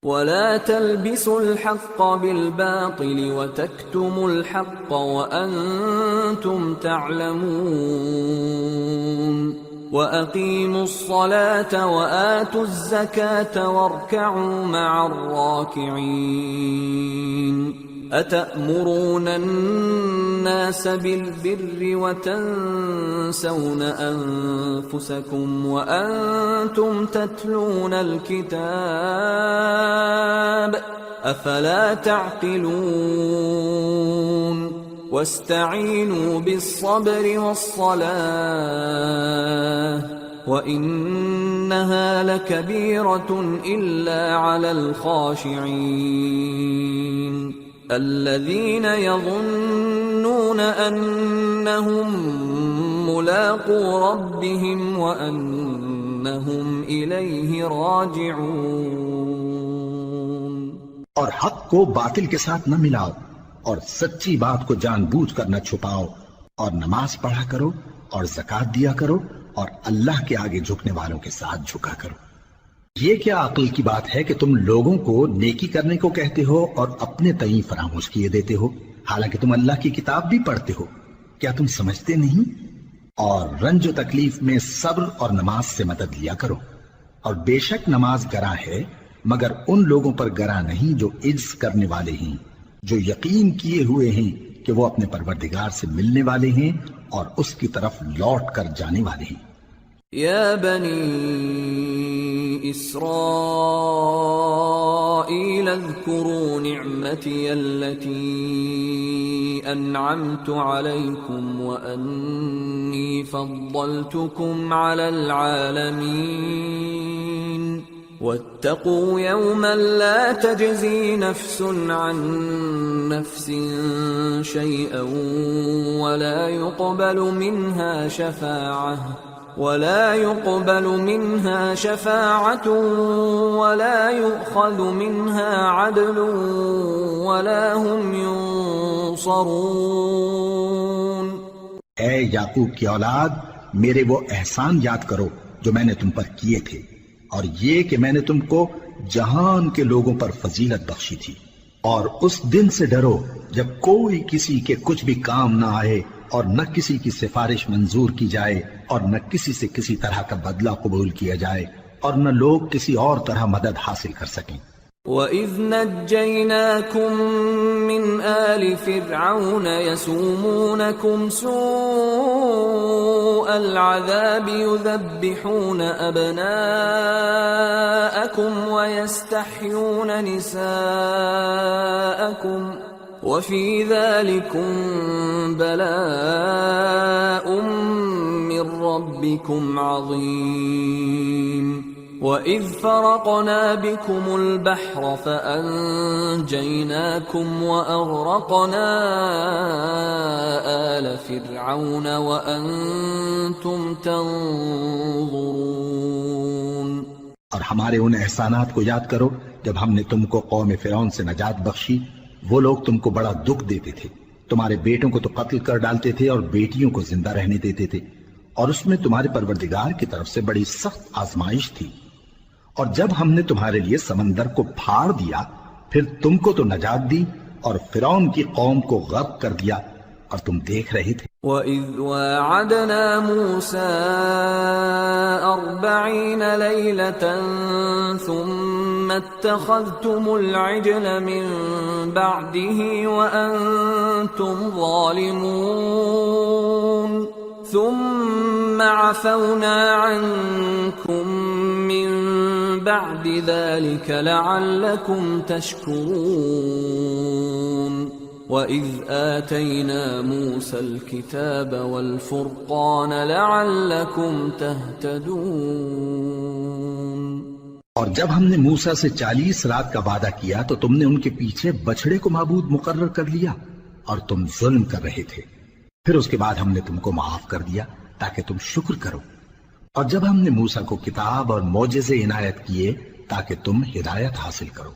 ولا تلبسوا الحق بالباطل وتكتموا الحق وأنتم تعلمون وأقيموا الصلاة وآتوا الزكاة واركعوا مع الراكعين أتأمرون الناس بالبر وتنسون أنفسكم وأنتم تتلون الكتاب أفلا تعقلون واستعينوا بالصبر والصلاة وإنها لكبيرة إلا على الخاشعين الذين يظنون أنهم ملاقو ربهم وأنهم إليه راجعون۔ اور حق کو باطل کے ساتھ نہ ملاؤ اور سچی بات کو جان بوجھ کر نہ چھپاؤ، اور نماز پڑھا کرو اور زکوٰۃ دیا کرو اور اللہ کے آگے جھکنے والوں کے ساتھ جھکا کرو۔ یہ کیا عقل کی بات ہے کہ تم لوگوں کو نیکی کرنے کو کہتے ہو اور اپنے تئیں فراموش کیے دیتے ہو، حالانکہ تم اللہ کی کتاب بھی پڑھتے ہو؟ کیا تم سمجھتے نہیں؟ اور رنج و تکلیف میں صبر اور نماز سے مدد لیا کرو، اور بے شک نماز گراں ہے مگر ان لوگوں پر گراں نہیں جو عجز کرنے والے ہیں، جو یقین کیے ہوئے ہیں کہ وہ اپنے پروردگار سے ملنے والے ہیں اور اس کی طرف لوٹ کر جانے والے ہیں۔ یا بنی اسرائیل اذکروا نعمتی التي انعمت علیکم وانی فضلتکم علی العالمین واتقوا يوما لا تجزي نفس عن نفس شيئا ولا يقبل منها شفاعة ولا يؤخذ منها عدل ولا هم ينصرون۔ اے یعقوب کی اولاد، میرے وہ احسان یاد کرو جو میں نے تم پر کیے تھے، اور یہ کہ میں نے تم کو جہان کے لوگوں پر فضیلت بخشی تھی، اور اس دن سے ڈرو جب کوئی کسی کے کچھ بھی کام نہ آئے، اور نہ کسی کی سفارش منظور کی جائے، اور نہ کسی سے کسی طرح کا بدلہ قبول کیا جائے، اور نہ لوگ کسی اور طرح مدد حاصل کر سکیں۔ وَإِذْ نَجَّيْنَاكُمْ مِنْ آلِ فِرْعَوْنَ يَسُومُونَكُمْ سُوءَ الْعَذَابِ يُذَبِّحُونَ أَبْنَاءَكُمْ وَيَسْتَحْيُونَ نِسَاءَكُمْ وَفِي ذَلِكُمْ بَلَاءٌ مِّن رَّبِّكُمْ عَظِيمٌ۔ وَإِذْ فَرَقْنَا بِكُمُ الْبَحْرَ فَأَنجَيْنَاكُمْ وَأَغْرَقْنَا آلَ فِرْعَوْنَ وَأَنْتُمْ تَنظُرُونَ۔ اور ہمارے ان احسانات کو یاد کرو جب ہم نے تم کو قوم فرعون سے نجات بخشی۔ وہ لوگ تم کو بڑا دکھ دیتے تھے، تمہارے بیٹوں کو تو قتل کر ڈالتے تھے اور بیٹیوں کو زندہ رہنے دیتے تھے، اور اس میں تمہارے پروردگار کی طرف سے بڑی سخت آزمائش تھی۔ اور جب ہم نے تمہارے لیے سمندر کو پھاڑ دیا، پھر تم کو تو نجات دی اور فرعون کی قوم کو غرق کر دیا، اور تم دیکھ رہے تھے۔ وَإِذْ وَاعَدْنَا مُوسَىٰ 40 لَيْلَةً ثُمَّ اتَّخَذْتُمُ الْعِجْلَ مِن بَعْدِهِ وَأَنْتُمْ ظَالِمُونَ ثُمَّ عَفَوْنَا عَنْكُمْ مِن بَعْدِ ذَلِكَ لَعَلَّكُمْ تَشْكُرُونَ۔ وَإِذْ آتَيْنَا مُوسَى الْكِتَابَ وَالْفُرْقَانَ لَعَلَّكُمْ تَهْتَدُونَ۔ اور جب ہم نے موسیٰ سے 40 رات کا وعدہ کیا تو تم نے ان کے پیچھے بچھڑے کو معبود مقرر کر لیا، اور تم ظلم کر رہے تھے۔ پھر اس کے بعد ہم نے تم کو معاف کر دیا تاکہ تم شکر کرو۔ اور جب ہم نے موسیٰ کو کتاب اور معجزے عنایت کیے تاکہ تم ہدایت حاصل کرو۔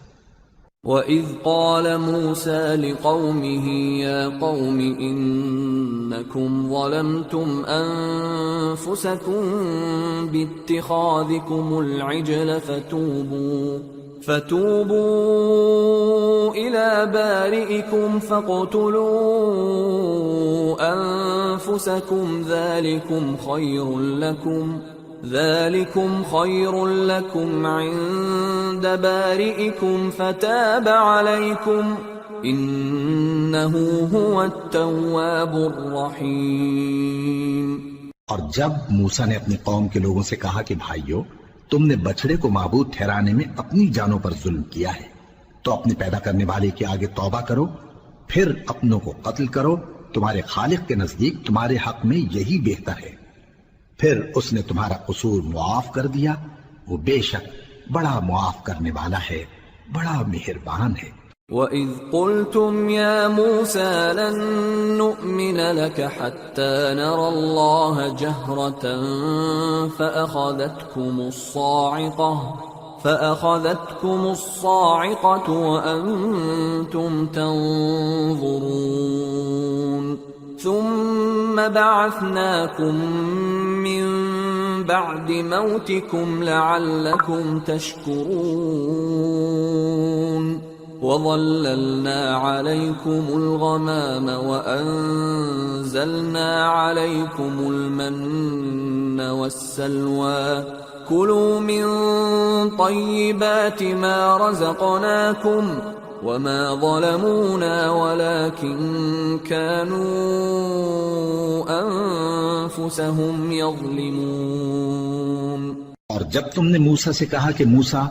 وَإِذْ قَالَ مُوسَىٰ لِقَوْمِهِ يَا قَوْمِ إِنَّكُمْ ظَلَمْتُمْ أَنفُسَكُمْ بِاتِّخَاذِكُمُ الْعِجْلَ فتوبوا إلى بارئكم فاقتلوا أنفسكم ذلكم خير لكم عند بارئكم فتاب عليكم إنه هو التواب الرحيم۔ اور جب موسیٰ نے اپنی قوم کے لوگوں سے کہا کہ بھائیو، تم نے بچڑے کو معبود ٹھہرانے میں اپنی جانوں پر ظلم کیا ہے، تو اپنے پیدا کرنے والے کے آگے توبہ کرو، پھر اپنوں کو قتل کرو، تمہارے خالق کے نزدیک تمہارے حق میں یہی بہتر ہے، پھر اس نے تمہارا قصور معاف کر دیا، وہ بے شک بڑا معاف کرنے والا ہے، بڑا مہربان ہے۔ وَإِذْ قُلْتُمْ يَا مُوسَى لَن نُّؤْمِنَ لَكَ حَتَّى نَرَى اللَّهَ جَهْرَةً فَأَخَذَتْكُمُ الصَّاعِقَةُ وَأَنْتُمْ تَنظُرُونَ ثُمَّ بَعَثْنَاكُمْ مِنْ بَعْدِ مَوْتِكُمْ لَعَلَّكُمْ تَشْكُرُونَ وَظَلَّلْنَا عَلَيْكُمُ الْغَمَامَ وَأَنزَلْنَا عَلَيْكُمُ الْمَنَّ وَالسَّلْوَىٰ كُلُوا مِن طَيِّبَاتِ مَا رَزَقْنَاكُمْ وَمَا ظَلَمُونَا وَلَكِن كَانُوا أَنفُسَهُمْ يَظْلِمُونَ۔ اور جب تم نے موسیٰ سے کہا کہ موسیٰ،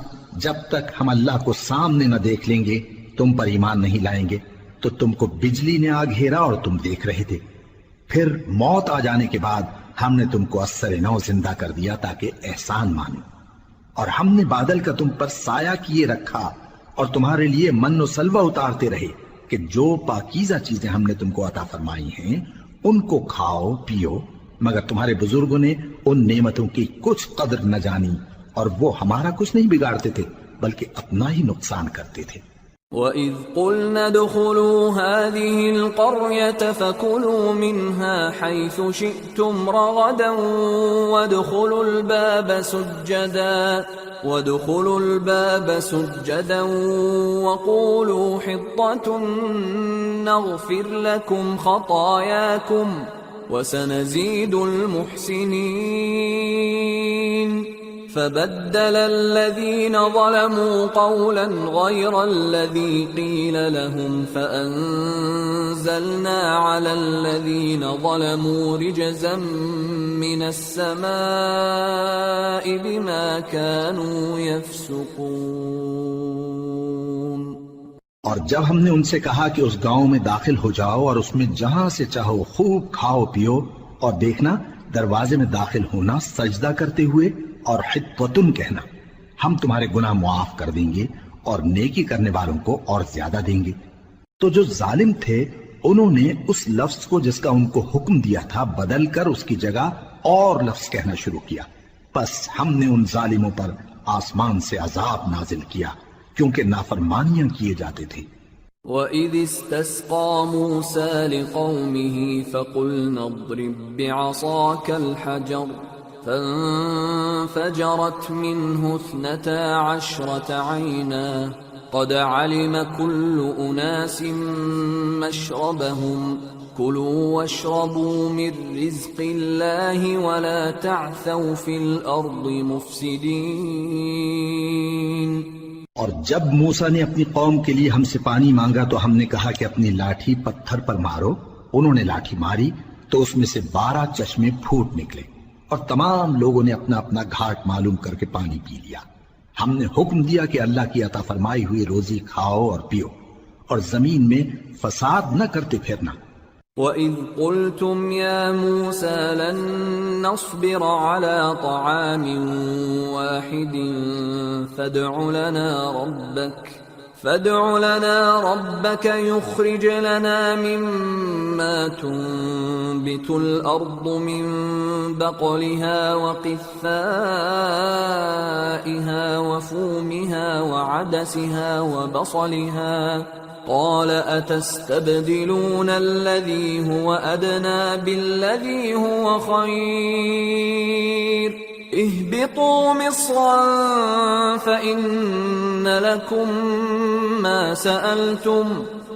جب تک ہم اللہ کو سامنے نہ دیکھ لیں گے تم پر ایمان نہیں لائیں گے، تو تم کو بجلی نے آ گھیرا اور تم دیکھ رہے تھے، پھر موت آ جانے کے بعد ہم نے تم کو اثر نو زندہ کر دیا تاکہ احسان مانو، اور ہم نے بادل کا تم پر سایہ کیے رکھا اور تمہارے لیے من و سلوہ اتارتے رہے کہ جو پاکیزہ چیزیں ہم نے تم کو عطا فرمائی ہیں ان کو کھاؤ پیو، مگر تمہارے بزرگوں نے ان نعمتوں کی کچھ قدر نہ جانی اور وہ ہمارا کچھ نہیں بگاڑتے تھے بلکہ اپنا ہی نقصان کرتے تھے۔ وَإِذْ قُلْنَا ادْخُلُوا هَٰذِهِ الْقَرْيَةَ فَكُلُوا مِنْهَا حَيْثُ شِئْتُمْ رَغَدًا وَادْخُلُوا الْبَابَ سُجَّدًا وَقُولُوا حِطَّةٌ نَّغْفِرْ لَكُمْ خَطَايَاكُمْ وَسَنَزِيدُ الْمُحْسِنِينَ۔ فَبَدَّلَ الَّذِينَ ظَلَمُوا قَوْلًا غَيْرَ الَّذِي قِيلَ لَهُمْ فَأَنزَلْنَا عَلَى الَّذِينَ ظَلَمُوا رِجْزًا مِّنَ السَّمَاءِ بِمَا كَانُوا يَفْسُقُونَ۔ اور جب ہم نے ان سے کہا کہ اس گاؤں میں داخل ہو جاؤ اور اس میں جہاں سے چاہو خوب کھاؤ پیو، اور دیکھنا دروازے میں داخل ہونا سجدہ کرتے ہوئے اور حطتن کہنا، ہم تمہارے گناہ معاف کر دیں گے اور نیکی کرنے والوں کو اور زیادہ دیں گے، تو جو ظالم تھے انہوں نے اس لفظ کو جس کا ان کو حکم دیا تھا بدل کر اس کی جگہ اور لفظ کہنا شروع کیا، پس ہم نے ان ظالموں پر آسمان سے عذاب نازل کیا کیونکہ نافرمانیاں کیے جاتے تھے۔ وَإِذِ اسْتَسْقَىٰ مُوسَىٰ لِقَوْمِهِ فَقُلْنَا اضْرِب بِّعَصَاكَ الْحَجَرَ فَانفَجَرَتْ مِنْهُ 12 عَيْنًا قَدْ عَلِمَ كُلُّ أُنَاسٍ مَّشْرَبَهُمْ كُلُوا وَاشْرَبُوا مِن رِّزْقِ اللَّهِ وَلَا تَعْثَوْا فِي الْأَرْضِ مُفْسِدِينَ۔ اور جب موسیٰ نے اپنی قوم کے لیے ہم سے پانی مانگا تو ہم نے کہا کہ اپنی لاٹھی پتھر پر مارو، انہوں نے لاٹھی ماری تو اس میں سے 12 چشمے پھوٹ نکلے اور تمام لوگوں نے اپنا اپنا گھاٹ معلوم کر کے پانی پی لیا۔ ہم نے حکم دیا کہ اللہ کی عطا فرمائی ہوئی روزی کھاؤ اور پیو اور زمین میں فساد نہ کرتے پھرنا۔ وَإِذْ قُلْتُمْ يَا مُوسَىٰ لَن نَّصْبِرَ عَلَىٰ طَعَامٍ وَاحِدٍ فَادْعُ لَنَا رَبَّكَ يُخْرِجْ لَنَا مِمَّا تُنبِتُ الْأَرْضُ مِن بَقْلِهَا وَقِثَّائِهَا وَفُومِهَا وَعَدَسِهَا وَبَصَلِهَا قَالَ أَتَسْتَبْدِلُونَ الَّذِي هُوَ أَدْنَىٰ بِالَّذِي هُوَ خَيْرٌ اهبطوا مصرا فإن لكم ما سألتم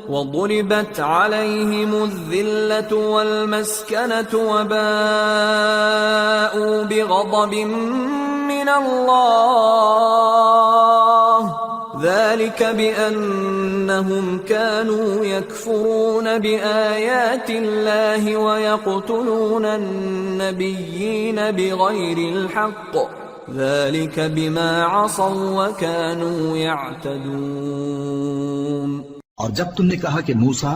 وضربت عليهم الذلة والمسكنة وباءوا بغضب من الله ذلك بأنهم كانوا يكفرون بآيات الله ويقتلون النبيين بغير الحق ذلك بما عصوا وكانوا يعتدون۔ اور جب تم نے کہا کہ موسیٰ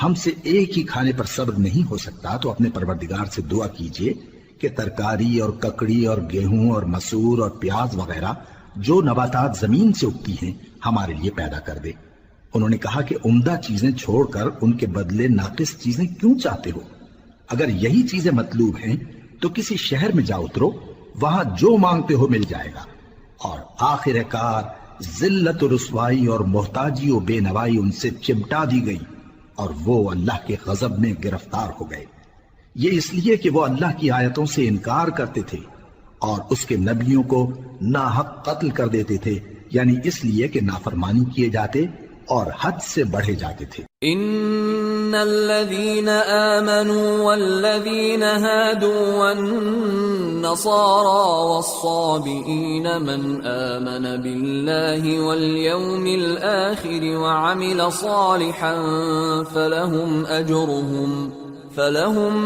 ہم سے ایک ہی کھانے پر صبر نہیں ہو سکتا تو اپنے پروردگار سے دعا کیجئے کہ ترکاری اور ککڑی اور گیہوں اور مسور اور پیاز وغیرہ جو نباتات زمین سے اگتی ہیں ہمارے لیے پیدا کر دے۔ انہوں نے کہا کہ عمدہ چیزیں چھوڑ کر ان کے بدلے ناقص چیزیں کیوں چاہتے ہو؟ اگر یہی چیزیں مطلوب ہیں تو کسی شہر میں جا اترو، وہاں جو مانگتے ہو مل جائے گا۔ اور آخر کار ذلت و رسوائی اور محتاجی و بے نوائی ان سے چمٹا دی گئی اور وہ اللہ کے غضب میں گرفتار ہو گئے۔ یہ اس لیے کہ وہ اللہ کی آیتوں سے انکار کرتے تھے اور اس کے نبیوں کو ناحق قتل کر دیتے تھے، یعنی اس لیے کہ نافرمانی کیے جاتے اور حد سے بڑھے جاتے تھے۔ ان الذين آمنوا والذين هادوا والنصارى والصابئين من آمن بالله واليوم الآخر وعمل صالحا فلهم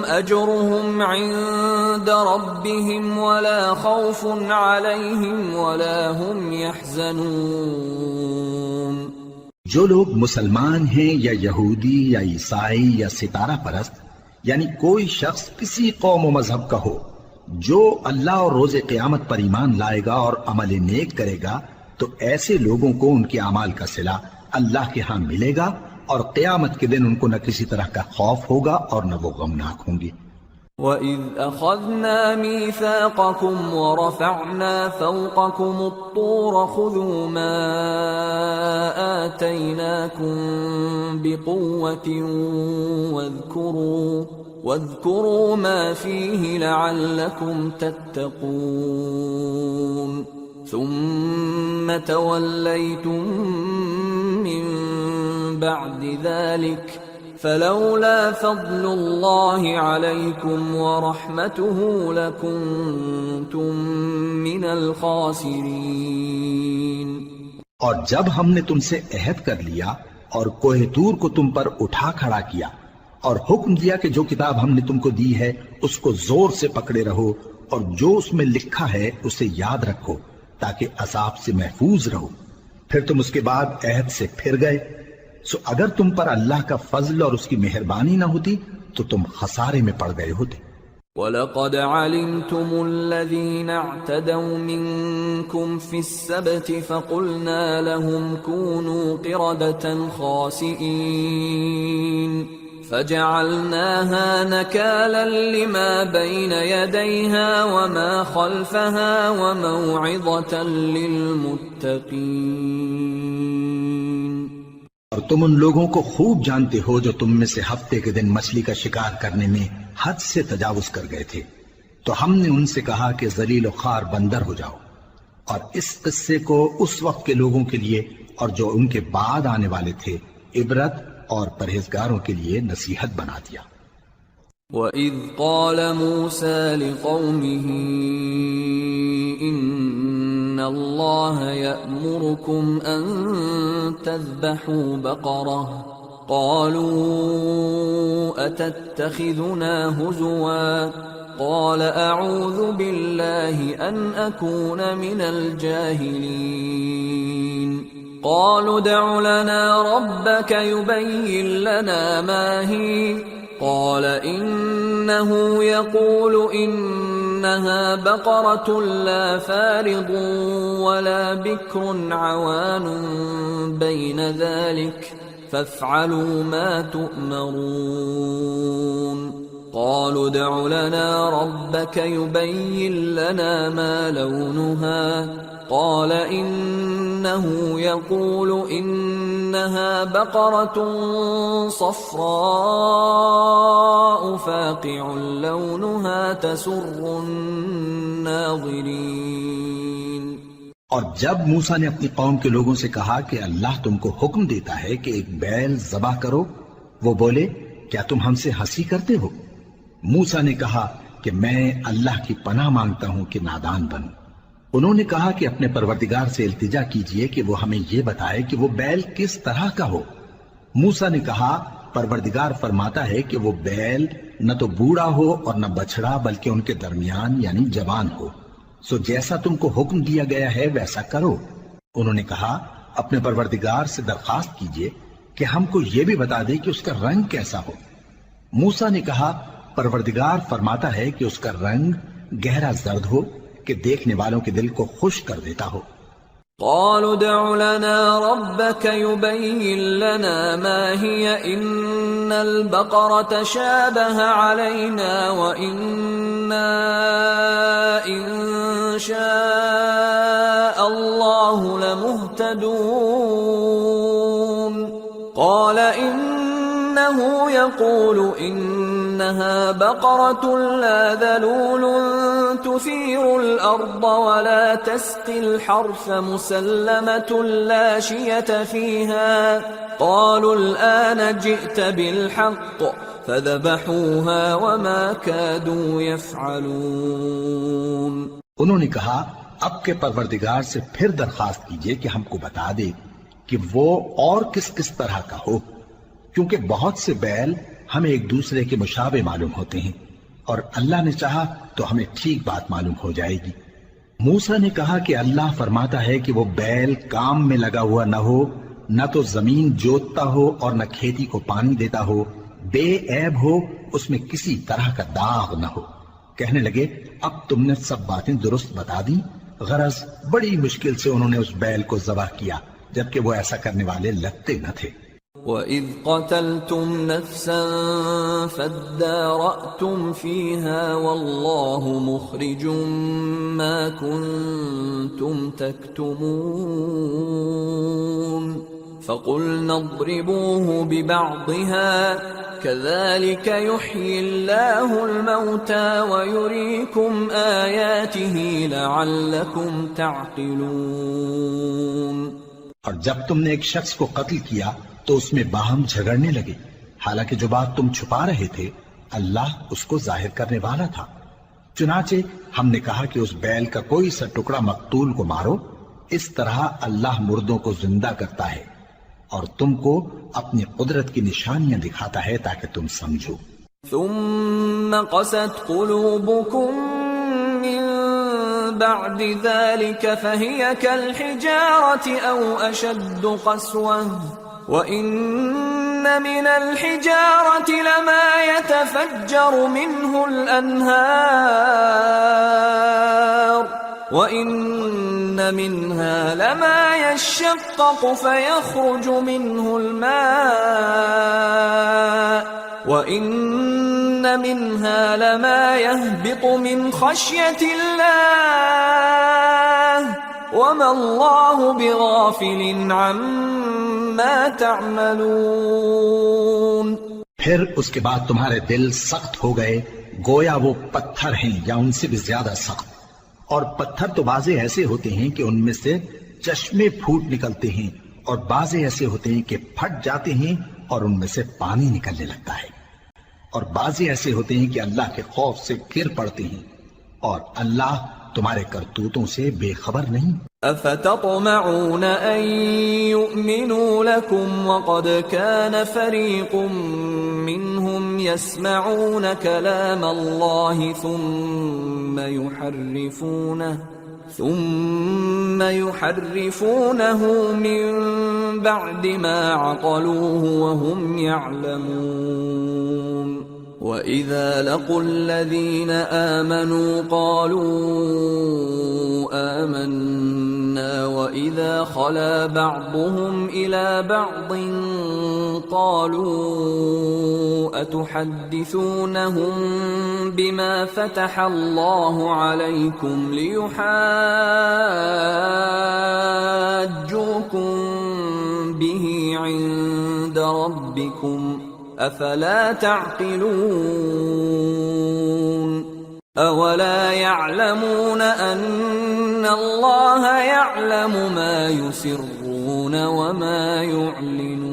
أجرهم عند ربهم ولا خوف عليهم ولا هم يحزنون۔ جو لوگ مسلمان ہیں یا یہودی یا عیسائی یا ستارہ پرست، یعنی کوئی شخص کسی قوم و مذہب کا ہو، جو اللہ اور روز قیامت پر ایمان لائے گا اور عمل نیک کرے گا تو ایسے لوگوں کو ان کے اعمال کا صلہ اللہ کے ہاں ملے گا اور قیامت کے دن ان کو نہ کسی طرح کا خوف ہوگا اور نہ وہ غمناک ہوں گے۔ وَإِذْ أَخَذْنَا مِيثَاقَكُمْ وَرَفَعْنَا فَوْقَكُمُ الطُّورَ خُذُوا مَا آتَيْنَاكُمْ بِقُوَّةٍ وَاذْكُرُوا مَا فِيهِ لَعَلَّكُمْ تَتَّقُونَ ثُمَّ تَوَلَّيْتُمْ مِنْ بَعْدِ ذَلِكَ فلولا فضل الله عليكم ورحمته لكنتم من الخاسرين۔ اور جب ہم نے تم سے عہد کر لیا اور کوہ طور کو تم پر اٹھا کھڑا کیا اور حکم دیا کہ جو کتاب ہم نے تم کو دی ہے اس کو زور سے پکڑے رہو اور جو اس میں لکھا ہے اسے یاد رکھو تاکہ عذاب سے محفوظ رہو، پھر تم اس کے بعد عہد سے پھر گئے، سو اگر تم پر اللہ کا فضل اور اس کی مہربانی نہ ہوتی تو تم خسارے میں پڑ گئے ہوتے۔ وَلَقَدْ عَلِمْتُمُ الَّذِينَ اعْتَدَوْا مِنْكُمْ فِي السَّبْتِ فَقُلْنَا لَهُمْ كُونُوا قِرَدَةً خَاسِئِينَ فَجَعَلْنَاهَا نَكَالًا لِمَا بَيْنَ يَدَيْهَا وَمَا خَلْفَهَا وَمَوْعِظَةً لِلْمُتَّقِينَ۔ اور تم ان لوگوں کو خوب جانتے ہو جو تم میں سے ہفتے کے دن مچھلی کا شکار کرنے میں حد سے تجاوز کر گئے تھے، تو ہم نے ان سے کہا کہ ذلیل و خوار بندر ہو جاؤ، اور اس قصے کو اس وقت کے لوگوں کے لیے اور جو ان کے بعد آنے والے تھے عبرت اور پرہیزگاروں کے لیے نصیحت بنا دیا۔ وَإِذْ قَالَ مُوسَى لِقَوْمِهِ إِنَّ اللَّهَ يَأْمُرُكُمْ أَن تَذْبَحُوا بَقَرَةً قَالُوا أَتَتَّخِذُنَا هُزُوًا قَالَ أَعُوذُ بِاللَّهِ أَنْ أَكُونَ مِنَ الْجَاهِلِينَ قَالُوا ادْعُ لَنَا رَبَّكَ يُبَيِّن لَّنَا مَا هِيَ قال إنه يقول إنها بقرة لا فارض ولا بكر عوان بين ذلك فافعلوا ما تؤمرون۔ قالوا ادع لنا ربك يبين لنا ما لونها قال إنه يقول إنها بقرة صفراء فاقع لونها تسر الناظرين۔ اور جب موسیٰ نے اپنی قوم کے لوگوں سے کہا کہ اللہ تم کو حکم دیتا ہے کہ ایک بیل ذبح کرو، وہ بولے کیا تم ہم سے ہنسی کرتے ہو؟ موسیٰ نے کہا کہ میں اللہ کی پناہ مانگتا ہوں کہ نادان بنوں۔ انہوں نے کہا کہ اپنے پروردگار سے التجا کیجئے کہ وہ ہمیں یہ بتائے کہ وہ بیل کس طرح کا ہو۔ موسیٰ نے کہا پروردگار فرماتا ہے کہ وہ بیل نہ تو بوڑھا ہو اور نہ بچڑا بلکہ ان کے درمیان یعنی جوان ہو، سو جیسا تم کو حکم دیا گیا ہے ویسا کرو۔ انہوں نے کہا اپنے پروردگار سے درخواست کیجئے کہ ہم کو یہ بھی بتا دے کہ اس کا رنگ کیسا ہو۔ موسیٰ نے کہا پروردگار فرماتا ہے کہ اس کا رنگ گہرا زرد ہو کہ دیکھنے والوں کے دل کو خوش کر دیتا ہو۔ قالوا ادع لنا ربك يبين لنا ما هي إن البقرة شابه علينا وإنا إن شاء الله لمهتدون قال إنه يقول إنها بقرة لا ذلول تثير الأرض ولا تسقي الحرث مسلمة لا شية فيها قالوا الآن جئت بالحق فذبحوها وما كادوا يفعلون۔ انہوں نے کہا اب کے پروردگار سے پھر درخواست کیجئے کہ ہم کو بتا دے کہ وہ اور کس کس طرح کا ہو، کیونکہ بہت سے بیل ہمیں ایک دوسرے کے مشابہ معلوم ہوتے ہیں، اور اللہ نے چاہا تو ہمیں ٹھیک بات معلوم ہو جائے گی۔ موسیٰ نے کہا کہ اللہ فرماتا ہے کہ وہ بیل کام میں لگا ہوا نہ ہو، نہ تو زمین جوتتا ہو اور نہ کھیتی کو پانی دیتا ہو، بے عیب ہو، اس میں کسی طرح کا داغ نہ ہو۔ کہنے لگے اب تم نے سب باتیں درست بتا دی، غرض بڑی مشکل سے انہوں نے اس بیل کو ذبح کیا جبکہ وہ ایسا کرنے والے لگتے نہ تھے۔ وَإِذْ قَتَلْتُمْ نَفْسًا فَادَّارَأْتُمْ فِيهَا وَاللَّهُ مُخْرِجٌ مَا كُنْتُمْ تَكْتُمُونَ فَقُلْنَا اضْرِبُوهُ بِبَعْضِهَا كَذَلِكَ يُحْيِي اللَّهُ الْمَوْتَى وَيُرِيكُمْ آيَاتِهِ لَعَلَّكُمْ تَعْقِلُونَ۔ اور جب تم نے ایک شخص کو قتل کیا تو اس میں باہم جھگڑنے لگے، حالانکہ جو بات تم چھپا رہے تھے اللہ اس کو ظاہر کرنے والا تھا۔ چنانچہ ہم نے کہا کہ اس بیل کا کوئی سا ٹکڑا مقتول کو مارو، اس طرح اللہ مردوں کو زندہ کرتا ہے اور تم کو اپنی قدرت کی نشانیاں دکھاتا ہے تاکہ تم سمجھو۔ ثم قست قلوبكم من بعد ذلك فهي كالحجارة أو أشد قسوة وإن من الحجارة لما يتفجر منه الأنهار وإن منها لما يشقق فيخرج منه الماء وَإِنَّ مِنْهَا لَمَا يَهْبِطُ مِنْ خَشْيَةِ اللَّهِ وَمَا اللَّهُ بِغَافِلٍ عَمَّا تَعْمَلُونَ۔ پھر اس کے بعد تمہارے دل سخت ہو گئے گویا وہ پتھر ہیں یا ان سے بھی زیادہ سخت، اور پتھر تو بعضے ایسے ہوتے ہیں کہ ان میں سے چشمے پھوٹ نکلتے ہیں، اور بعضے ایسے ہوتے ہیں کہ پھٹ جاتے ہیں اور ان میں سے پانی نکلنے لگتا ہے، اور بعضے ایسے ہوتے ہیں کہ اللہ کے خوف سے گر پڑتے ہیں، اور اللہ تمہارے کرتوتوں سے بے خبر نہیں۔ افتطمعون ان يؤمنوا لكم وقد كان فريق منهم يسمعون كلام الله ثم يحرفونه من بعد ما عقلوه وهم يعلمون۔ وَإِذَا لَقُوا الَّذِينَ آمَنُوا قَالُوا آمَنَّا وَإِذَا خَلَا بَعْضُهُمْ إِلَى بَعْضٍ قَالُوا أَتُحَدِّثُونَهُم بِمَا فَتَحَ اللَّهُ عَلَيْكُمْ لِيُحَاجُّوكُم بِهِ عِندَ رَبِّكُمْ افلا تعقلون اولا يعلمون ان الله يعلم ما يسرون وما يعلنون.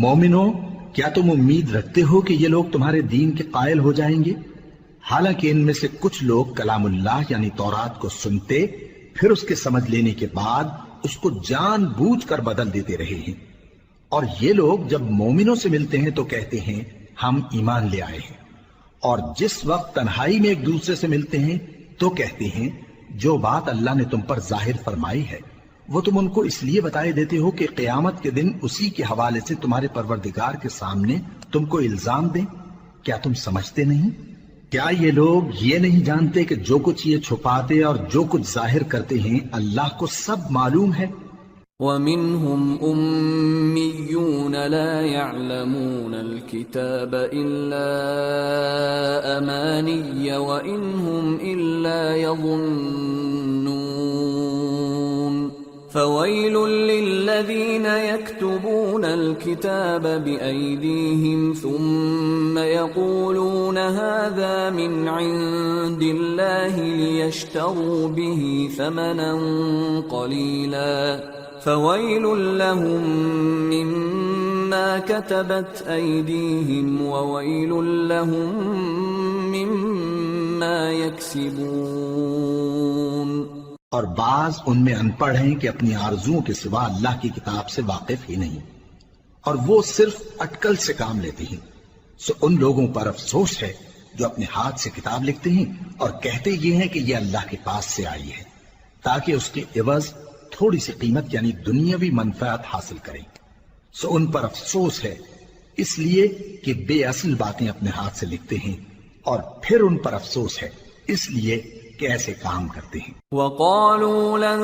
مومنو، کیا تم امید رکھتے ہو کہ یہ لوگ تمہارے دین کے قائل ہو جائیں گے؟ حالانکہ ان میں سے کچھ لوگ کلام اللہ یعنی تورات کو سنتے پھر اس کے سمجھ لینے کے بعد اس کو جان بوجھ کر بدل دیتے رہے ہیں. اور یہ لوگ جب مومنوں سے ملتے ہیں تو کہتے ہیں ہم ایمان لے آئے ہیں، اور جس وقت تنہائی میں ایک دوسرے سے ملتے ہیں تو کہتے ہیں جو بات اللہ نے تم پر ظاہر فرمائی ہے وہ تم ان کو اس لیے بتائے دیتے ہو کہ قیامت کے دن اسی کے حوالے سے تمہارے پروردگار کے سامنے تم کو الزام دیں. کیا تم سمجھتے نہیں؟ کیا یہ لوگ یہ نہیں جانتے کہ جو کچھ یہ چھپاتے اور جو کچھ ظاہر کرتے ہیں اللہ کو سب معلوم ہے؟ وَمِنْهُمْ أُمِّيُّونَ لَا يَعْلَمُونَ الْكِتَابَ إِلَّا أَمَانِيَّ وَإِنْهُمْ إِلَّا يَظُنُّونَ فَوَيْلٌ لِّلَّذِينَ يَكْتُبُونَ الْكِتَابَ بِأَيْدِيهِمْ ثُمَّ يَقُولُونَ هَذَا مِنْ عِندِ اللَّهِ لِيَشْتَرُوا بِهِ ثَمَنًا قَلِيلًا فَوَيْلٌ لَّهُم مِّمَّا كَتَبَتْ أَيْدِيهِمْ وَوَيْلٌ لَّهُم مِّمَّا يَكْسِبُونَ. اور بعض ان میں ان پڑھ ہیں کہ اپنی آرزوؤں کے سوا اللہ کی کتاب سے واقف ہی نہیں، اور وہ صرف اٹکل سے کام لیتے ہیں. سو ان لوگوں پر افسوس ہے جو اپنے ہاتھ سے کتاب لکھتے ہیں اور کہتے یہ ہیں کہ یہ اللہ کے پاس سے آئی ہے تاکہ اس کے عوض تھوڑی سی قیمت یعنی دنیاوی منفعت حاصل کریں. سو ان پر افسوس ہے اس لیے کہ بے اصل باتیں اپنے ہاتھ سے لکھتے ہیں، اور پھر ان پر افسوس ہے اس لیے کہ ایسے کام کرتے ہیں. وَقَالُوا لَن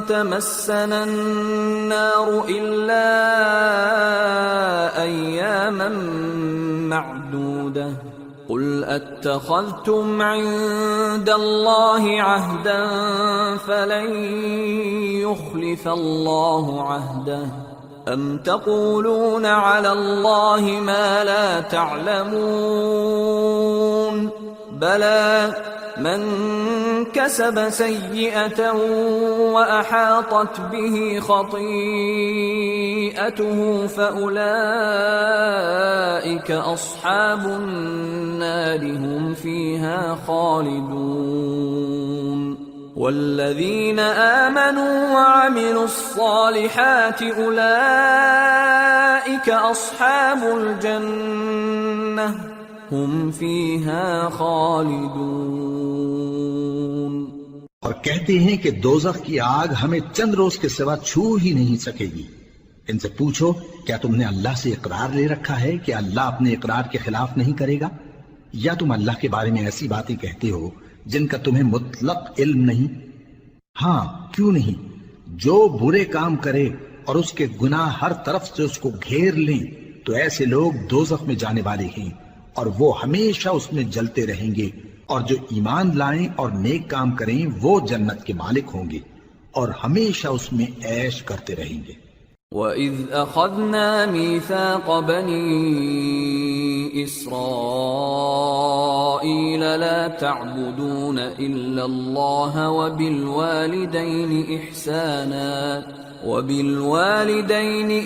تَمَسَّنَا النَّارُ إِلَّا أَيَّامًا مَّعْدُودَةً قُلْ أَتَّخَذْتُمْ عِندَ اللَّهِ عَهْدًا فَلَن يُخْلِفَ اللَّهُ عَهْدَهُ أَمْ تَقُولُونَ عَلَى اللَّهِ مَا لَا تَعْلَمُونَ بَلَى من كسب سيئة وأحاطت به خطيئته فأولئك أصحاب النار هم فيها خالدون. والذين آمنوا وعملوا الصالحات أولئك أصحاب الجنة ہم فیہا خالدون. اور کہتے ہیں کہ دوزخ کی آگ ہمیں چند روز کے سوا چھو ہی نہیں سکے گی. ان سے پوچھو کیا تم نے اللہ سے اقرار لے رکھا ہے کہ اللہ اپنے اقرار کے خلاف نہیں کرے گا، یا تم اللہ کے بارے میں ایسی باتیں کہتے ہو جن کا تمہیں مطلق علم نہیں؟ ہاں کیوں نہیں، جو برے کام کرے اور اس کے گناہ ہر طرف سے اس کو گھیر لیں تو ایسے لوگ دوزخ میں جانے والے ہیں اور وہ ہمیشہ اس میں جلتے رہیں گے، اور جو ایمان لائیں اور نیک کام کریں وہ جنت کے مالک ہوں گے اور ہمیشہ اس میں عیش کرتے رہیں گے. وَإِذْ أَخَذْنَا مِيثَاقَ بَنِي إِسْرَائِيلَ لَا تَعْبُدُونَ إِلَّا اللَّهَ وَبِالْوَالِدَيْنِ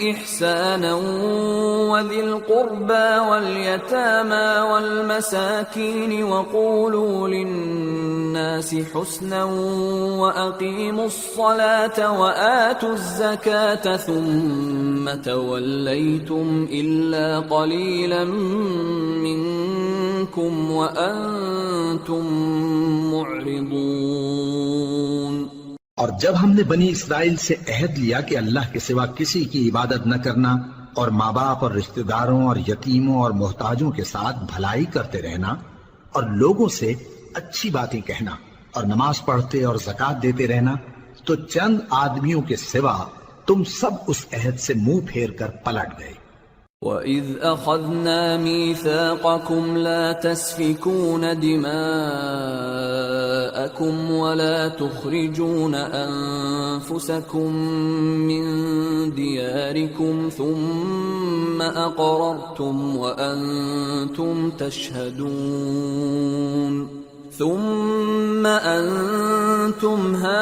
إِحْسَانًا وَذِي الْقُرْبَى وَالْيَتَامَى وَالْمَسَاكِينِ وَقُولُوا لِلنَّاسِ حُسْنًا وَأَقِيمُوا الصَّلَاةَ وَآتُوا الزَّكَاةَ ثُمَّ تَوَلَّيْتُمْ إِلَّا قَلِيلًا مِّنكُمْ وَأَنتُمْ مُعْرِضُونَ. اور جب ہم نے بنی اسرائیل سے عہد لیا کہ اللہ کے سوا کسی کی عبادت نہ کرنا اور ماں باپ اور رشتہ داروں اور یتیموں اور محتاجوں کے ساتھ بھلائی کرتے رہنا اور لوگوں سے اچھی باتیں کہنا اور نماز پڑھتے اور زکوٰۃ دیتے رہنا، تو چند آدمیوں کے سوا تم سب اس عہد سے منہ پھیر کر پلٹ گئے۔ وَإِذْ أَخَذْنَا مِيثَاقَكُمْ لَا تَسْفِكُونَ دِمَاءَكُمْ وَلَا تُخْرِجُونَ أَنفُسَكُمْ مِنْ دِيَارِكُمْ ثُمَّ أَقْرَرْتُمْ وَأَنْتُمْ تَشْهَدُونَ ثم أنتم هؤلاء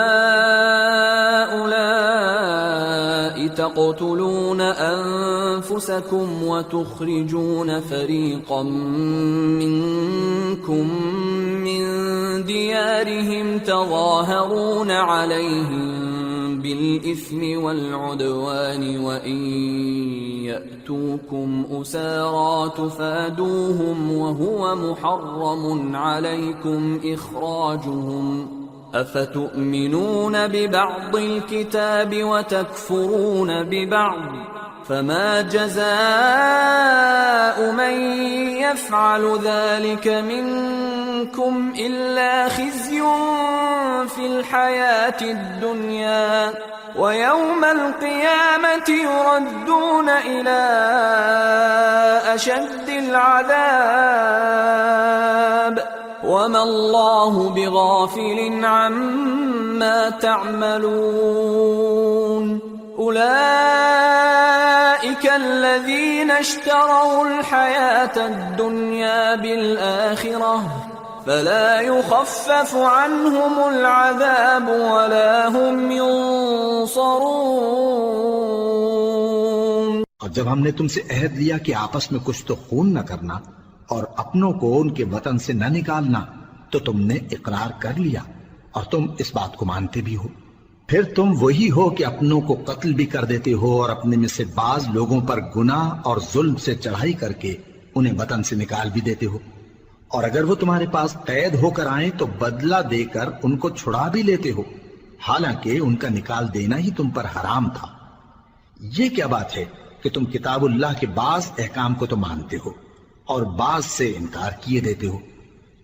تقتلون أنفسكم وتخرجون فريقا منكم من ديارهم تظاهرون عليهم بالإثم والعدوان وإن يأتوكم أسارى تفادوهم وهو محرم عليكم إخراجهم أفتؤمنون ببعض الكتاب وتكفرون ببعض فما جزاء من يفعل ذلك منكم إلا خزي في الحياة الدنيا ويوم القيامة يردون إلى أشد العذاب وما الله بغافل عما تعملون أولئك الذين اشتروا الحياة الدنيا بالآخرة فلا يخفف عنهم العذاب ولا هم ينصرون۔ اور جب ہم نے تم سے عہد لیا کہ آپس میں کچھ تو خون نہ کرنا اور اپنوں کو ان کے وطن سے نہ نکالنا، تو تم نے اقرار کر لیا اور تم اس بات کو مانتے بھی ہو۔ پھر تم وہی ہو کہ اپنوں کو قتل بھی کر دیتے ہو اور اپنے میں سے بعض لوگوں پر گناہ اور ظلم سے چڑھائی کر کے انہیں وطن سے نکال بھی دیتے ہو، اور اگر وہ تمہارے پاس قید ہو کر آئیں تو بدلہ دے کر ان کو چھڑا بھی لیتے ہو، حالانکہ ان کا نکال دینا ہی تم پر حرام تھا۔ یہ کیا بات ہے کہ تم کتاب اللہ کے بعض احکام کو تو مانتے ہو اور بعض سے انکار کیے دیتے ہو؟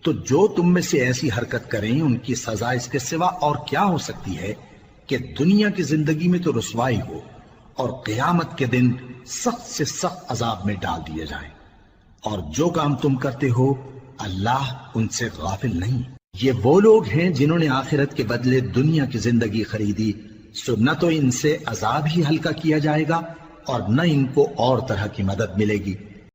تو جو تم میں سے ایسی حرکت کریں ان کی سزا اس کے سوا اور کیا ہو سکتی ہے کہ دنیا کی زندگی میں تو رسوائی ہو اور قیامت کے دن سخت سے سخت عذاب میں ڈال دیے جائیں۔ اور جو کام تم کرتے ہو اللہ ان سے غافل نہیں۔ یہ وہ لوگ ہیں جنہوں نے آخرت کے بدلے دنیا کی زندگی خریدی، سو نہ تو ان سے عذاب ہی ہلکا کیا جائے گا اور نہ ان کو اور طرح کی مدد ملے گی۔